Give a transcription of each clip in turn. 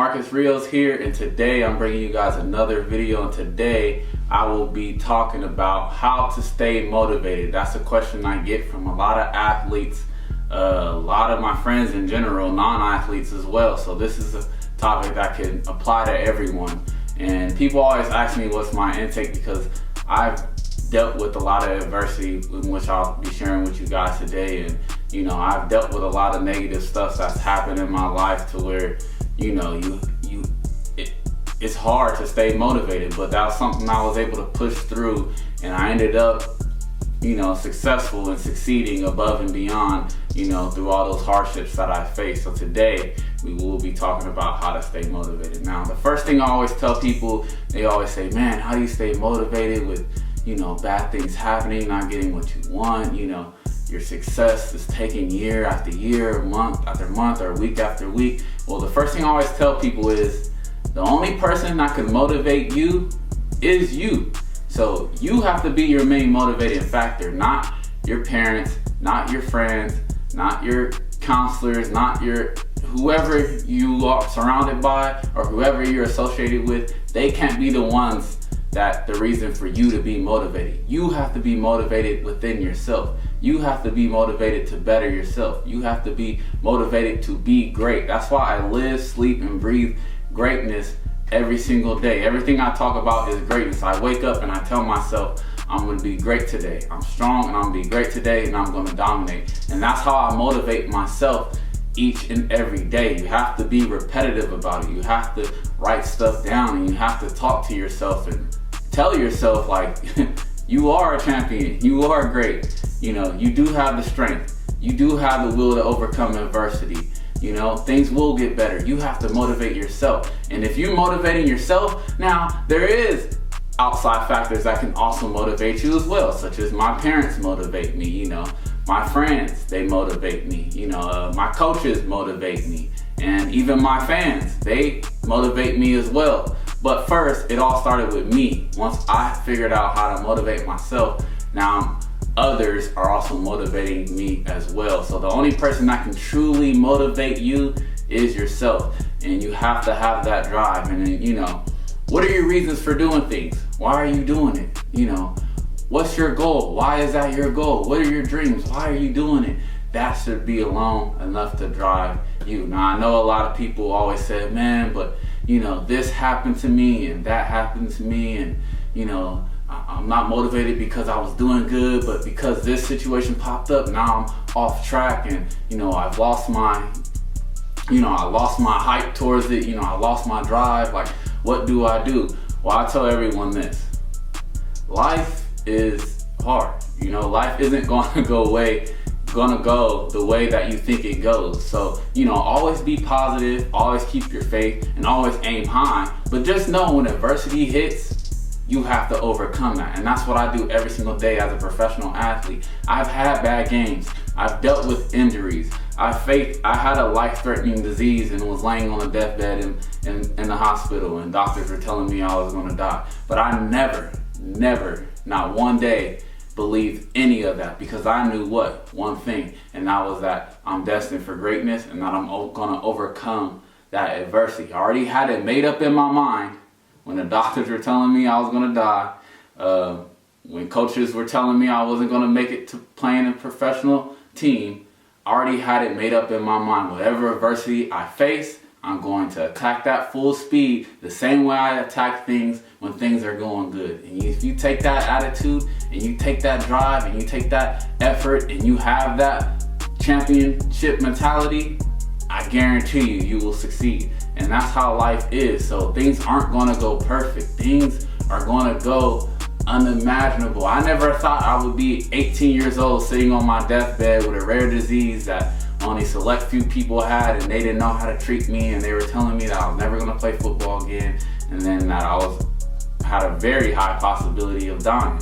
Marcus Rios here, and today I'm bringing you guys another video, and today I will be talking about how to stay motivated. That's a question I get from a lot of athletes, a lot of my friends in general, non-athletes as well. So this is a topic that can apply to everyone. And people always ask me what's my intake, because I've dealt with a lot of adversity, in which I'll be sharing with you guys today. And I've dealt with a lot of negative stuff that's happened in my life, to where it's hard to stay motivated, but that was something I was able to push through, and I ended up successful and succeeding above and beyond through all those hardships that I faced. So today we will be talking about how to stay motivated. Now, the first thing I always tell people, they always say, man, how do you stay motivated with bad things happening, not getting what you want, your success is taking year after year, month after month, or week after week? Well, the first thing I always tell people is the only person that can motivate you is you. So you have to be your main motivating factor, not your parents, not your friends, not your counselors, not your whoever you are surrounded by or whoever you're associated with. They can't be the ones that the reason for you to be motivated. You have to be motivated within yourself. You have to be motivated to better yourself. You have to be motivated to be great. That's why I live, sleep, and breathe greatness every single day. Everything I talk about is greatness. I wake up and I tell myself, I'm going to be great today. I'm strong and I'm going to be great today, and I'm going to dominate. And that's how I motivate myself each and every day. You have to be repetitive about it. You have to write stuff down, and you have to talk to yourself and tell yourself, like, you are a champion. You are great. You do have the strength. You do have the will to overcome adversity. Things will get better. You have to motivate yourself. And if you're motivating yourself, now there is outside factors that can also motivate you as well, such as my parents motivate me, my friends, they motivate me, my coaches motivate me, and even my fans, they motivate me as well. But first, it all started with me. Once I figured out how to motivate myself, now others are also motivating me as well. So the only person that can truly motivate you is yourself, and you have to have that drive. And then, what are your reasons for doing things? Why are you doing it? What's your goal? Why is that your goal? What are your dreams? Why are you doing it? That should be alone enough to drive you. Now, I know a lot of people always say, man, but this happened to me and that happened to me, and I'm not motivated because I was doing good, but because this situation popped up, now I'm off track, and I've lost my hype towards it. I lost my drive. Like, what do I do? Well, I tell everyone this: life is hard. Life isn't going to go the way that you think it goes. So always be positive, always keep your faith, and always aim high. But just know, when adversity hits, you have to overcome that. And that's what I do every single day as a professional athlete. I've had bad games. I've dealt with injuries. I had a life-threatening disease and was laying on a deathbed in the hospital, and doctors were telling me I was going to die. But I never, not one day, believed any of that, because I knew one thing, and that was that I'm destined for greatness, and that I'm going to overcome that adversity. I already had it made up in my mind when the doctors were telling me I was going to die, when coaches were telling me I wasn't going to make it to playing a professional team. I already had it made up in my mind. Whatever adversity I face, I'm going to attack that full speed the same way I attack things when things are going good. And if you take that attitude, and you take that drive, and you take that effort, and you have that championship mentality, I guarantee you will succeed. And that's how life is. So things aren't going to go perfect. Things are going to go unimaginable. I never thought I would be 18 years old sitting on my deathbed with a rare disease that only select few people had, and they didn't know how to treat me, and they were telling me that I was never going to play football again, and then that I had a very high possibility of dying.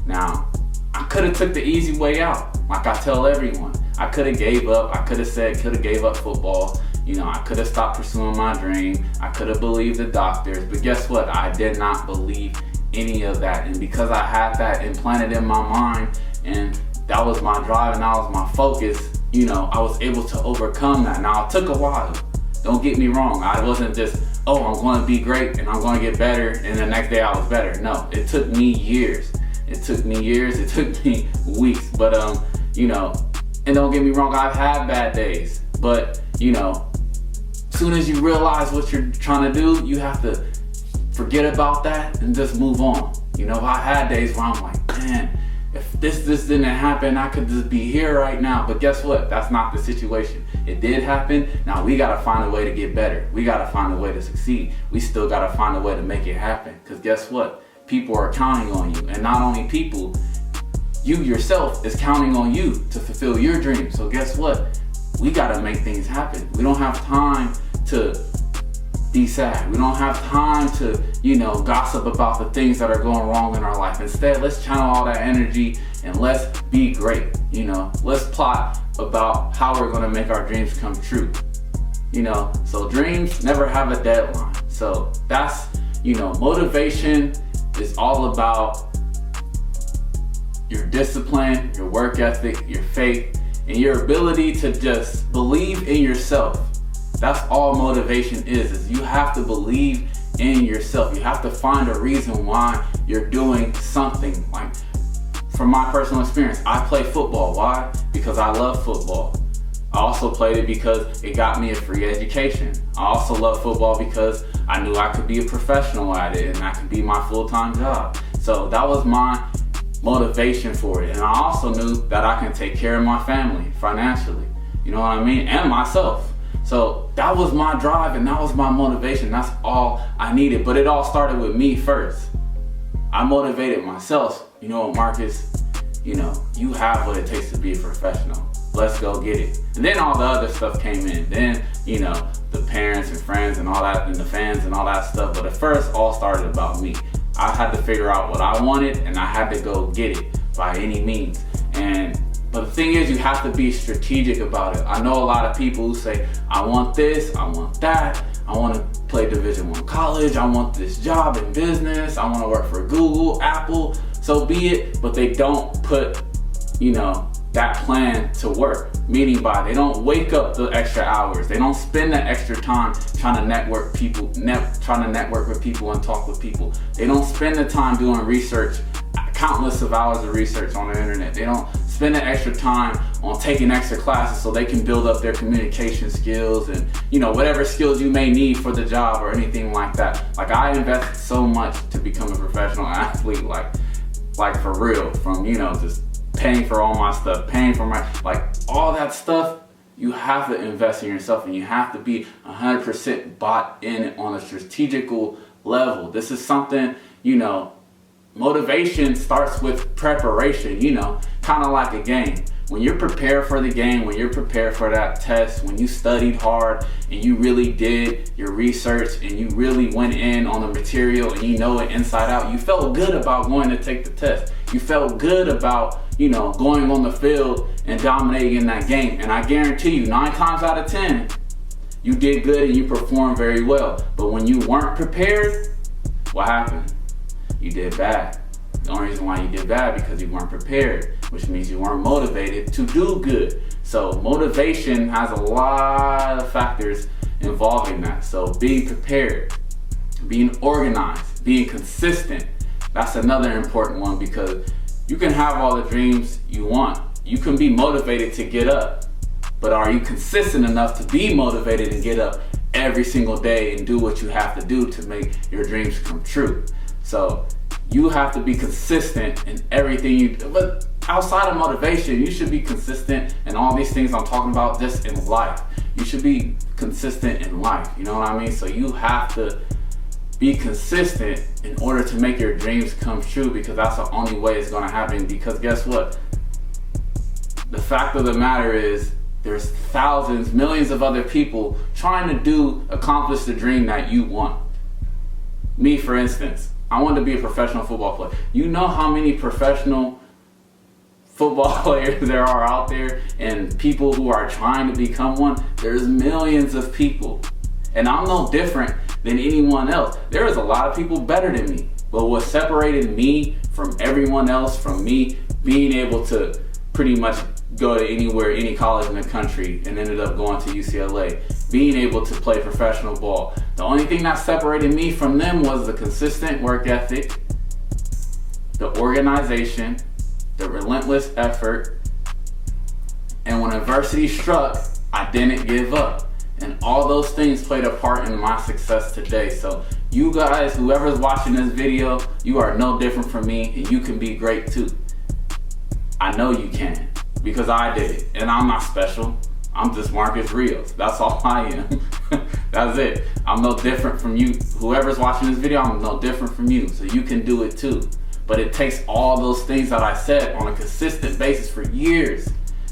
Now, I could have took the easy way out, like I tell everyone. I could have gave up. I could have gave up football. I could have stopped pursuing my dream. I could have believed the doctors. But guess what? I did not believe any of that. And because I had that implanted in my mind, and that was my drive, and that was my focus, I was able to overcome that. Now, it took a while. Don't get me wrong. I wasn't just oh, I'm going to be great and I'm going to get better, and the next day I was better. No, it took me years. It took me weeks. But and don't get me wrong, I've had bad days. But as soon as you realize what you're trying to do, you have to forget about that and just move on. I had days where I'm like, man, if this didn't happen, I could just be here right now. But guess what? That's not the situation. It did happen. Now we gotta find a way to get better. We gotta find a way to succeed. We still gotta find a way to make it happen. Because guess what? People are counting on you. And not only people, you yourself is counting on you to fulfill your dreams. So guess what? We gotta make things happen. We don't have time to be sad. We don't have time to, gossip about the things that are going wrong in our life. Instead, let's channel all that energy and let's be great. Let's plot about how we're gonna make our dreams come true. So dreams never have a deadline. So that's, motivation is all about your discipline, your work ethic, your faith, and your ability to just believe in yourself. That's all motivation is you have to believe in yourself. You have to find a reason why you're doing something. Like, from my personal experience, I play football. Why? Because I love football. I also played it because it got me a free education. I also love football because I knew I could be a professional at it and that could be my full-time job. So that was my motivation for it. And I also knew that I can take care of my family financially, and myself. So that was my drive and that was my motivation. That's all I needed. But it all started with me first. I motivated myself. You know what, Marcus? You have what it takes to be a professional. Let's go get it. And then all the other stuff came in. Then, the parents and friends and all that, and the fans and all that stuff. But at first, all started about me. I had to figure out what I wanted and I had to go get it by any means. But the thing is, you have to be strategic about it. I know a lot of people who say, I want this, I want that, I want to play Division I college, I want this job in business, I want to work for Google, Apple, so be it, but they don't put, that plan to work. Meaning by they don't wake up the extra hours, they don't spend the extra time trying to network with people and talk with people. They don't spend the time doing research, countless of hours of research on the internet. They don't spend the extra time on taking extra classes so they can build up their communication skills and whatever skills you may need for the job or anything like that. Like, I invested so much to become a professional athlete, like for real, from just paying for all my stuff, paying for my, all that stuff. You have to invest in yourself and you have to be 100% bought in on a strategical level. This is something, motivation starts with preparation, kind of like a game. When you're prepared for the game, when you're prepared for that test, when you studied hard and you really did your research and you really went in on the material and you know it inside out, you felt good about going to take the test. You felt good about, going on the field and dominating in that game. And I guarantee you, 9 times out of 10, you did good and you performed very well. But when you weren't prepared, what happened? You did bad. The only reason why you did bad because you weren't prepared, which means you weren't motivated to do good. So motivation has a lot of factors involving that. So being prepared, being organized, being consistent, that's another important one, because you can have all the dreams you want. You can be motivated to get up, but are you consistent enough to be motivated and get up every single day and do what you have to do to make your dreams come true? So you have to be consistent in everything you do. But outside of motivation, you should be consistent in all these things I'm talking about just in life. You should be consistent in life, you know what I mean? So you have to be consistent in order to make your dreams come true, because that's the only way it's gonna happen. Because guess what? The fact of the matter is, there's thousands, millions of other people trying to accomplish the dream that you want. Me, for instance, I wanted to be a professional football player. You know how many professional football players there are out there and people who are trying to become one? There's millions of people. And I'm no different than anyone else. There is a lot of people better than me. But what separated me from everyone else, from me being able to pretty much go to any college in the country, and ended up going to UCLA, being able to play professional ball. The only thing that separated me from them was the consistent work ethic, the organization, the relentless effort, and when adversity struck, I didn't give up. And all those things played a part in my success today. So you guys, whoever's watching this video, you are no different from me, and you can be great too. I know you can, because I did it, and I'm not special. I'm just Marcus Rios. That's all I am. That's it. I'm no different from you. Whoever's watching this video, I'm no different from you. So you can do it too. But it takes all those things that I said on a consistent basis for years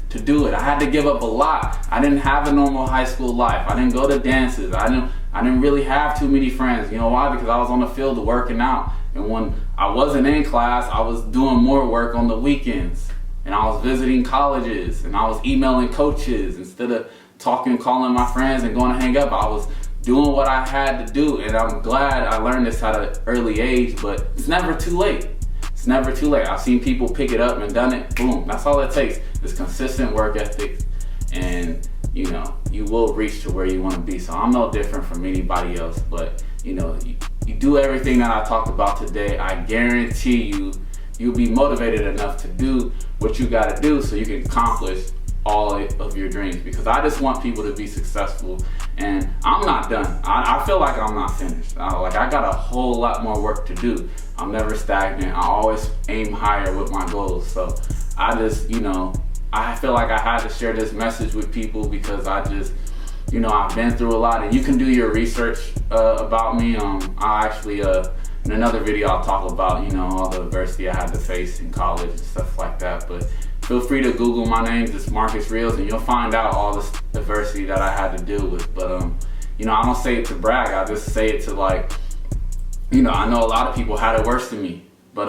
to do it. I had to give up a lot. I didn't have a normal high school life. I didn't go to dances. I didn't really have too many friends. You know why? Because I was on the field working out. And when I wasn't in class, I was doing more work on the weekends. And I was visiting colleges, and I was emailing coaches instead of calling my friends and going to hang up. I was doing what I had to do, and I'm glad I learned this at an early age, but it's never too late. It's never too late. I've seen people pick it up and done it. Boom. That's all it takes. It's consistent work ethic, and you know, you will reach to where you want to be. So I'm no different from anybody else, but you know, you do everything that I talked about today. I guarantee you'll be motivated enough to do what you got to do so you can accomplish all of your dreams, because I just want people to be successful, and I'm not done. I feel like I'm not finished. I got a whole lot more work to do. I'm never stagnant. I always aim higher with my goals. So I just, you know, I feel like I had to share this message with people because I just, you know, I've been through a lot, and you can do your research about me. I actually, in another video, I'll talk about, you know, all the adversity I had to face in college and stuff like that. But feel free to Google my name, just Marcus Rios, and you'll find out all this adversity that I had to deal with. But, you know, I don't say it to brag. I just say it to, like, you know, I know a lot of people had it worse than me. But,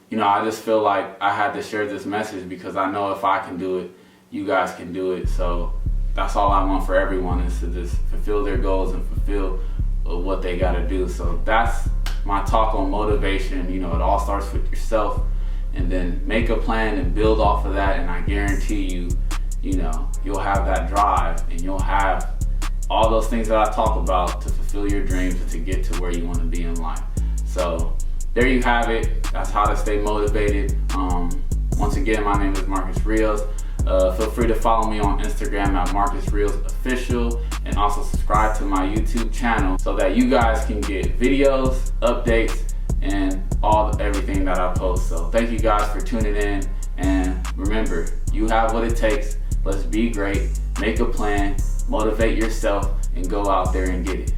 you know, I just feel like I had to share this message because I know if I can do it, you guys can do it. So that's all I want for everyone, is to just fulfill their goals and fulfill what they got to do. So that's my talk on motivation. You know, it all starts with yourself, and then make a plan and build off of that, and I guarantee you, you know, you'll have that drive, and you'll have all those things that I talk about to fulfill your dreams and to get to where you want to be in life. So there you have it. That's how to stay motivated. Once again, my name is Marcus Rios. Feel free to follow me on Instagram at Marcus Rios Official, and also subscribe to my YouTube channel so that you guys can get videos, updates, and everything that I post. So thank you guys for tuning in, and remember, you have what it takes. Let's be great, make a plan, motivate yourself, and go out there and get it.